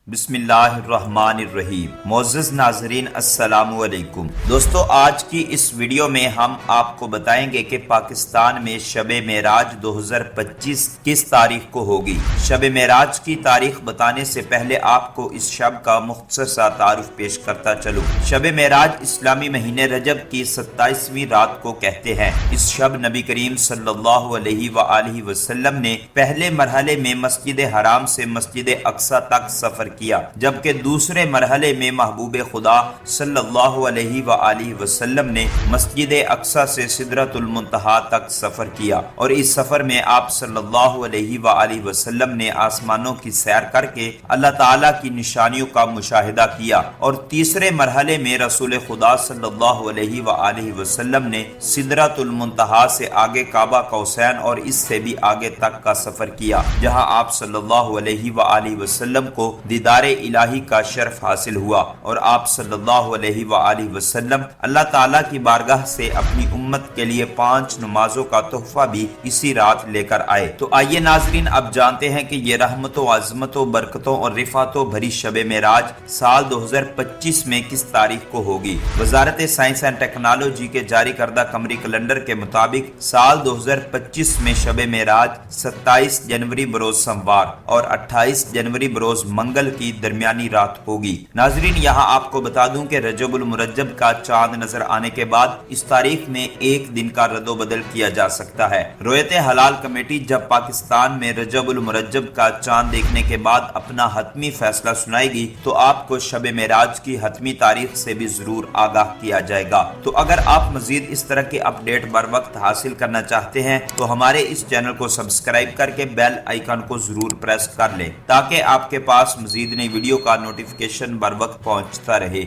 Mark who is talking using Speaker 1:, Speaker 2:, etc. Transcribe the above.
Speaker 1: بسم اللہ الرحمن الرحیم۔ معزز ناظرین السلام علیکم۔ دوستو، آج کی اس ویڈیو میں ہم آپ کو بتائیں گے کہ پاکستان میں شب معراج 2025 کس تاریخ کو ہوگی۔ شب معراج کی تاریخ بتانے سے پہلے آپ کو اس شب کا مختصر سا تعارف پیش کرتا چلوں۔ شب معراج اسلامی مہینے رجب کی 27ویں رات کو کہتے ہیں۔ اس شب نبی کریم صلی اللہ علیہ وآلہ وسلم نے پہلے مرحلے میں مسجد حرام سے مسجد اقصی تک سفر کیا، جبکہ دوسرے مرحلے میں محبوب خدا صلی اللہ علیہ وآلہ وسلم نے مسجد اقصی سے سدرۃ المنتہا تک سفر کیا، اور اس سفر میں آپ صلی اللہ علیہ وآلہ وسلم نے آسمانوں کی سیر کر کے اللہ تعالیٰ کی نشانیوں کا مشاہدہ کیا، اور تیسرے مرحلے میں رسول خدا صلی اللہ علیہ وآلہ وسلم نے سدرۃ المنتہا سے آگے کعبہ قوسین اور اس سے بھی آگے تک کا سفر کیا، جہاں آپ صلی اللہ علیہ وآلہ وسلم کو دیدار الہی کا شرف حاصل ہوا، اور آپ صلی اللہ علیہ وآلہ وسلم اللہ تعالیٰ کی بارگاہ سے اپنی امت کے لیے 5 نمازوں کا تحفہ بھی اسی رات لے کر آئے۔ تو آئیے ناظرین، اب جانتے ہیں کہ یہ رحمتوں، عظمتوں، برکتوں اور رفعتوں بھری شب معراج سال 2025 میں کس تاریخ کو ہوگی۔ وزارت سائنس اینڈ ٹیکنالوجی کے جاری کردہ قمری کیلنڈر کے مطابق سال 2025 میں شب معراج 27 جنوری بروز سوموار اور 28 جنوری بروز منگل کی درمیانی رات ہوگی۔ ناظرین، یہاں آپ کو بتا دوں کہ رجب المرجب کا چاند نظر آنے کے بعد اس تاریخ میں ایک دن کا رد و بدل کیا جا سکتا ہے۔ رویت حلال کمیٹی جب پاکستان میں رجب المرجب کا چاند دیکھنے کے بعد اپنا حتمی فیصلہ سنائے گی تو آپ کو شب معراج کی حتمی تاریخ سے بھی ضرور آگاہ کیا جائے گا۔ تو اگر آپ مزید اس طرح کے اپ ڈیٹ بر وقت حاصل کرنا چاہتے ہیں تو ہمارے اس چینل کو سبسکرائب کر کے بیل آئیکن کو ضرور پریس کر لیں، تاکہ آپ کے پاس مزید نئی ویڈیو کا نوٹیفیکیشن بر وقت پہنچتا رہے۔